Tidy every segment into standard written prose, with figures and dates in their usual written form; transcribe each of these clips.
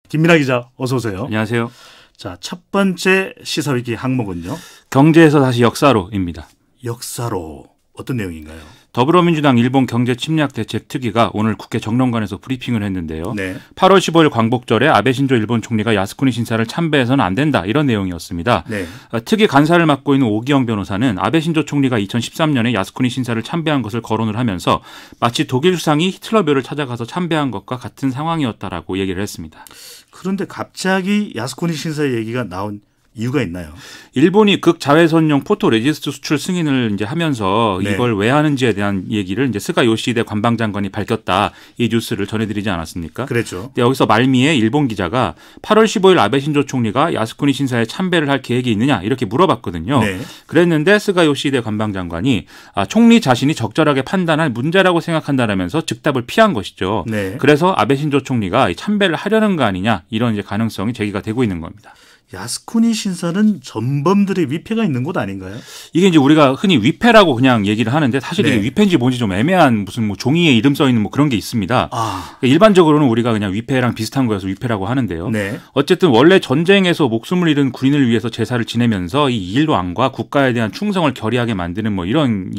김민하 기자 어서 오세요. 안녕하세요. 자, 첫 번째 시사위기 항목은요. 경제에서 다시 역사로입니다. 역사로 어떤 내용인가요? 더불어민주당 일본 경제침략대책특위가 오늘 국회 정론관에서 브리핑을 했는데요. 네. 8월 15일 광복절에 아베 신조 일본 총리가 야스쿠니 신사를 참배해서는 안 된다 이런 내용이었습니다. 네. 특위 간사를 맡고 있는 오기영 변호사는 아베 신조 총리가 2013년에 야스쿠니 신사를 참배한 것을 거론을 하면서 마치 독일 수상이 히틀러묘를 찾아가서 참배한 것과 같은 상황이었다라고 얘기를 했습니다. 그런데 갑자기 야스쿠니 신사 얘기가 나온 이유가 있나요? 일본이 극자외선용 포토레지스트 수출 승인을 이제 하면서 네. 이걸 왜 하는지에 대한 얘기를 이제 스가 요시히데 관방장관이 밝혔다 이 뉴스를 전해드리지 않았습니까? 그랬죠. 여기서 말미에 일본 기자가 8월 15일 아베 신조 총리가 야스쿠니 신사에 참배를 할 계획이 있느냐 이렇게 물어봤거든요. 네. 그랬는데 스가 요시히데 관방장관이 총리 자신이 적절하게 판단할 문제라고 생각한다라면서 즉답을 피한 것이죠. 네. 그래서 아베 신조 총리가 참배를 하려는 거 아니냐 이런 이제 가능성이 제기가 되고 있는 겁니다. 야스쿠니 신사는 전범들의 위패가 있는 곳 아닌가요? 이게 이제 우리가 흔히 위패라고 그냥 얘기를 하는데 사실 이게 네. 위패인지 뭔지 좀 애매한 무슨 뭐 종이에 이름 써 있는 뭐 그런 게 있습니다. 아, 일반적으로는 우리가 그냥 위패랑 비슷한 거여서 위패라고 하는데요. 네. 어쨌든 원래 전쟁에서 목숨을 잃은 군인을 위해서 제사를 지내면서 이 일왕과 국가에 대한 충성을 결의하게 만드는 뭐 이런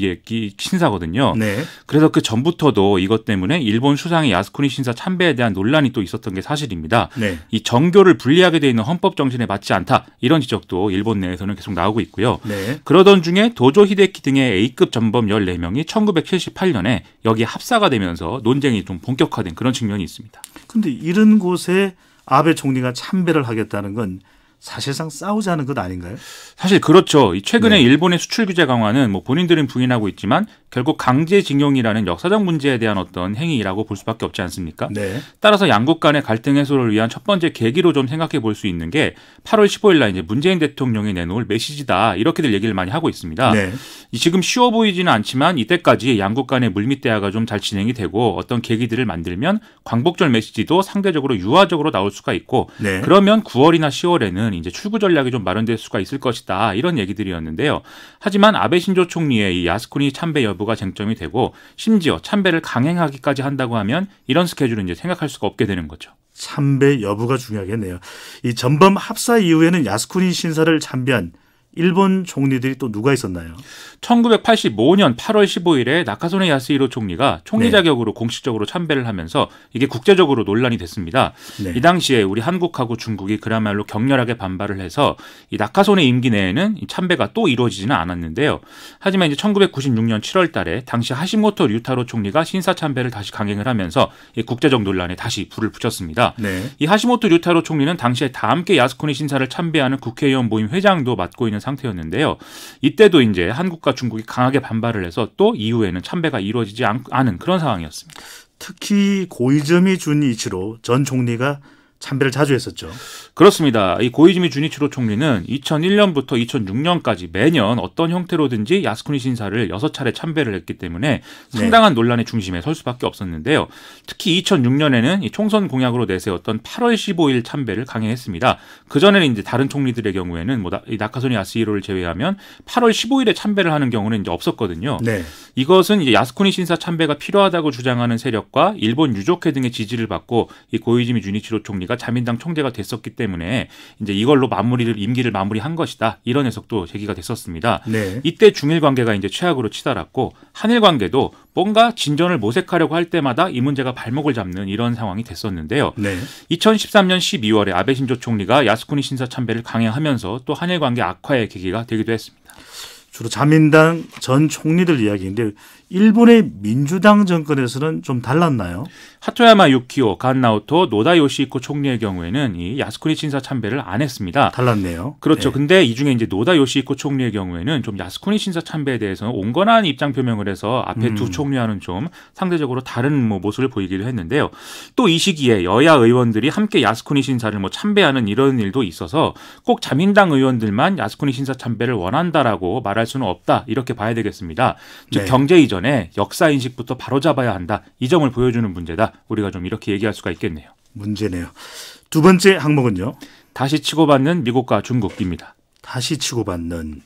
신사거든요. 네. 그래서 그 전부터도 이것 때문에 일본 수상의 야스쿠니 신사 참배에 대한 논란이 또 있었던 게 사실입니다. 네. 이 정교를 분리하게 돼 있는 헌법 정신에 맞지 않다 이런 지적도 일본 내에서는 계속 나오고 있고요. 네. 그러던 중에 도조 히데키 등의 A급 전범 14명이 1978년에 여기에 합사가 되면서 논쟁이 좀 본격화된 그런 측면이 있습니다. 근데 이런 곳에 아베 총리가 참배를 하겠다는 건 사실상 싸우자는 것 아닌가요? 사실 그렇죠. 최근에 네. 일본의 수출 규제 강화는 뭐 본인들은 부인하고 있지만 결국 강제징용이라는 역사적 문제에 대한 어떤 행위라고 볼 수밖에 없지 않습니까? 네. 따라서 양국 간의 갈등 해소를 위한 첫 번째 계기로 좀 생각해 볼 수 있는 게 8월 15일 날 이제 문재인 대통령이 내놓을 메시지다 이렇게들 얘기를 많이 하고 있습니다. 네. 지금 쉬워 보이지는 않지만 이때까지 양국 간의 물밑 대화가 좀 잘 진행이 되고 어떤 계기들을 만들면 광복절 메시지도 상대적으로 유화적으로 나올 수가 있고 네. 그러면 9월이나 10월에는 이제 출구 전략이 좀 마련될 수가 있을 것이다 이런 얘기들이었는데요. 하지만 아베 신조 총리의 이 야스쿠니 참배 여부가 쟁점이 되고 심지어 참배를 강행하기까지 한다고 하면 이런 스케줄은 이제 생각할 수가 없게 되는 거죠. 참배 여부가 중요하겠네요. 이 전범 합사 이후에는 야스쿠니 신사를 참배한 일본 총리들이 또 누가 있었나요? 1985년 8월 15일에 나카소네 야스히로 총리가 총리 네. 자격으로 공식적으로 참배를 하면서 이게 국제적으로 논란이 됐습니다. 네. 이 당시에 우리 한국하고 중국이 그야말로 격렬하게 반발을 해서 이 나카소네 임기 내에는 이 참배가 또 이루어지지는 않았는데요. 하지만 이제 1996년 7월 달에 당시 하시모토 류타로 총리가 신사 참배를 다시 강행을 하면서 이 국제적 논란에 다시 불을 붙였습니다. 네. 이 하시모토 류타로 총리는 당시에 다 함께 야스쿠니 신사를 참배하는 국회의원 모임 회장도 맡고 있는 상태였는데요. 이때도 이제 한국과 중국이 강하게 반발을 해서 또 이후에는 참배가 이루어지지 않은 그런 상황이었습니다. 특히 고이즈미 준이치로 전 총리가 참배를 자주 했었죠. 그렇습니다. 이 고이즈미 주니치로 총리는 2001년부터 2006년까지 매년 어떤 형태로든지 야스쿠니 신사를 6차례 참배를 했기 때문에 상당한 논란의 중심에 설 수밖에 없었는데요. 특히 2006년에는 이 총선 공약으로 내세웠던 8월 15일 참배를 강행했습니다. 그전에는 이제 다른 총리들의 경우에는 이 나카소네 야스히로를 제외하면 8월 15일에 참배를 하는 경우는 이제 없었거든요. 네. 이것은 이제 야스쿠니 신사 참배가 필요하다고 주장하는 세력과 일본 유족회 등의 지지를 받고 이 고이즈미 주니치로 총리가 자민당 총재가 됐었기 때문에 이제 이걸로 임기를 마무리한 것이다. 이런 해석도 제기가 됐었습니다. 네. 이때 중일 관계가 이제 최악으로 치달았고 한일 관계도 뭔가 진전을 모색하려고 할 때마다 이 문제가 발목을 잡는 이런 상황이 됐었는데요. 네. 2013년 12월에 아베 신조 총리가 야스쿠니 신사 참배를 강행하면서 또 한일 관계 악화의 계기가 되기도 했습니다. 주로 자민당 전 총리들 이야기인데 일본의 민주당 정권에서는 좀 달랐나요? 하토야마 유키오, 간나오토, 노다 요시히코 총리의 경우에는 이 야스쿠니 신사 참배를 안 했습니다. 달랐네요. 그렇죠. 네. 근데 이 중에 이제 노다 요시히코 총리의 경우에는 좀 야스쿠니 신사 참배에 대해서는 온건한 입장 표명을 해서 앞에 두 총리와는 좀 상대적으로 다른 모습을 보이기도 했는데요. 또 이 시기에 여야 의원들이 함께 야스쿠니 신사를 참배하는 이런 일도 있어서 꼭 자민당 의원들만 야스쿠니 신사 참배를 원한다라고 말할 수는 없다. 이렇게 봐야 되겠습니다. 즉 네. 경제 이전에 역사 인식부터 바로잡아야 한다. 이 점을 보여주는 문제다. 우리가 좀 이렇게 얘기할 수가 있겠네요. 문제네요. 두 번째 항목은요. 다시 치고받는 미국과 중국입니다. 다시 치고받는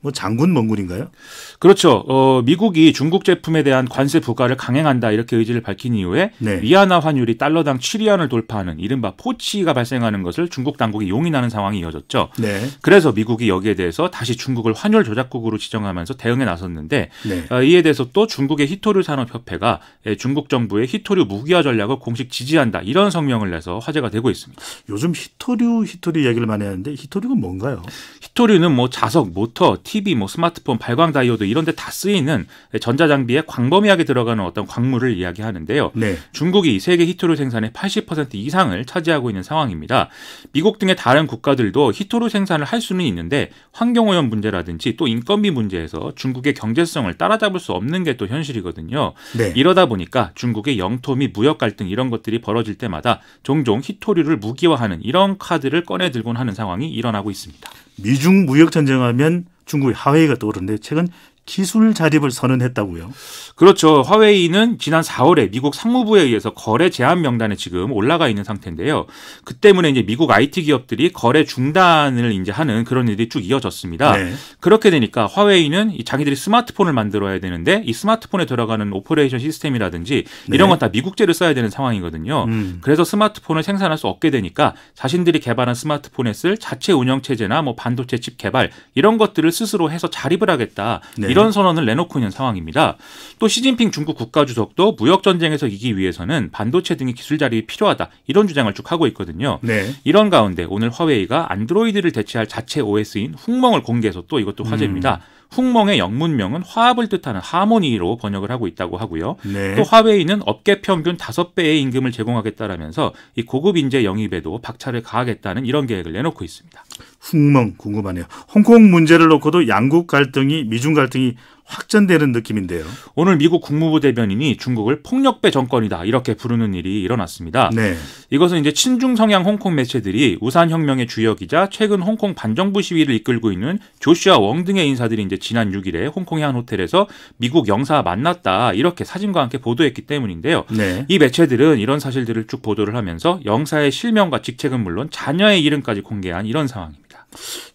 뭐 장군 멍군인가요? 그렇죠. 미국이 중국 제품에 대한 관세 부과를 강행한다 이렇게 의지를 밝힌 이후에 네. 위안화 환율이 달러당 7위안을 돌파하는 이른바 포치가 발생하는 것을 중국 당국이 용인하는 상황이 이어졌죠. 네. 그래서 미국이 여기에 대해서 다시 중국을 환율 조작국으로 지정하면서 대응에 나섰는데 네. 이에 대해서 또 중국의 히토류 산업협회가 히토류 정부의 히토류 무기화 전략을 공식 지지한다 이런 성명을 내서 화제가 되고 있습니다. 요즘 히토류 이야기를 많이 하는데 히토류가 뭔가요? 히토류는 뭐 자석, 모터, TV, 뭐 스마트폰, 발광 다이오드 이런 데 다 쓰이는 전자장비에 광범위하게 들어가는 어떤 광물을 이야기하는데요. 네. 중국이 세계 히토류 생산의 80% 이상을 차지하고 있는 상황입니다. 미국 등의 다른 국가들도 히토류 생산을 할 수는 있는데 환경오염 문제라든지 또 인건비 문제에서 중국의 경제성을 따라잡을 수 없는 게 또 현실이거든요. 네. 이러다 보니까 중국의 영토 및 무역 갈등 이런 것들이 벌어질 때마다 종종 히토류를 무기화하는 이런 카드를 꺼내 들곤 하는 상황이 일어나고 있습니다. 미중 무역 전쟁하면 중국의 화웨이가 떠오르는데 최근 기술 자립을 선언했다고요? 그렇죠. 화웨이는 지난 4월에 미국 상무부에 의해서 거래 제한 명단에 지금 올라가 있는 상태인데요. 그 때문에 이제 미국 IT 기업들이 거래 중단을 이제 하는 그런 일이 쭉 이어졌습니다. 네. 그렇게 되니까 화웨이는 자기들이 스마트폰을 만들어야 되는데 이 스마트폰에 들어가는 오퍼레이션 시스템이라든지 이런 건 다 미국제를 써야 되는 상황이거든요. 그래서 스마트폰을 생산할 수 없게 되니까 자신들이 개발한 스마트폰에 쓸 자체 운영체제나 뭐 반도체 칩 개발 이런 것들을 스스로 해서 자립을 하겠다. 네. 이런 선언을 내놓고 있는 상황입니다. 또 시진핑 중국 국가주석도 무역 전쟁에서 이기기 위해서는 반도체 등의 기술 자립이 필요하다. 이런 주장을 쭉 하고 있거든요. 네. 이런 가운데 오늘 화웨이가 안드로이드를 대체할 자체 OS인 훅멍을 공개해서 또 이것도 화제입니다. 훅멍의 영문명은 화합을 뜻하는 하모니로 번역을 하고 있다고 하고요. 네. 또 화웨이는 업계 평균 5배의 임금을 제공하겠다라면서 이 고급 인재 영입에도 박차를 가하겠다는 이런 계획을 내놓고 있습니다. 훅멍 궁금하네요. 홍콩 문제를 놓고도 양국 갈등이 미중 갈등이 확전되는 느낌인데요. 오늘 미국 국무부 대변인이 중국을 폭력배 정권이다 이렇게 부르는 일이 일어났습니다. 네. 이것은 이제 친중 성향 홍콩 매체들이 우산혁명의 주역이자 최근 홍콩 반정부 시위를 이끌고 있는 조슈아 웡 등의 인사들이 이제 지난 6일에 홍콩의 한 호텔에서 미국 영사와 만났다 이렇게 사진과 함께 보도했기 때문인데요. 네. 이 매체들은 이런 사실들을 쭉 보도를 하면서 영사의 실명과 직책은 물론 자녀의 이름까지 공개한 이런 상황입니다.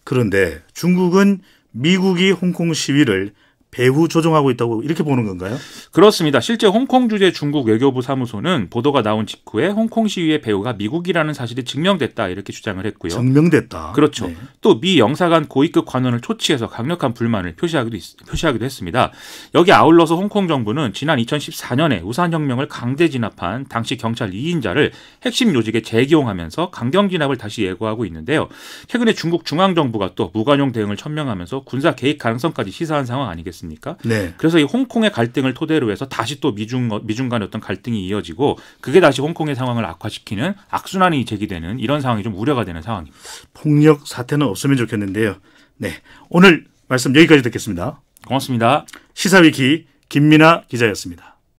그런데 중국은 미국이 홍콩 시위를 배후 조종하고 있다고 이렇게 보는 건가요? 그렇습니다. 실제 홍콩 주재 중국 외교부 사무소는 보도가 나온 직후에 홍콩 시위의 배후가 미국이라는 사실이 증명됐다 이렇게 주장을 했고요. 증명됐다. 그렇죠. 네. 또 미 영사관 고위급 관원을 초치해서 강력한 불만을 표시하기도 했습니다. 여기 아울러서 홍콩 정부는 지난 2014년에 우산혁명을 강제 진압한 당시 경찰 2인자를 핵심 요직에 재기용하면서 강경 진압을 다시 예고하고 있는데요. 최근에 중국 중앙정부가 또 무관용 대응을 천명하면서 군사 개입 가능성까지 시사한 상황 아니겠습니까? 네. 그래서 이 홍콩의 갈등을 토대로 해서 다시 또 미중 간의 어떤 갈등이 이어지고 그게 다시 홍콩의 상황을 악화시키는 악순환이 제기되는 이런 상황이 좀 우려가 되는 상황입니다. 폭력 사태는 없으면 좋겠는데요. 네. 오늘 말씀 여기까지 듣겠습니다. 고맙습니다. 시사위키 김민아 기자였습니다.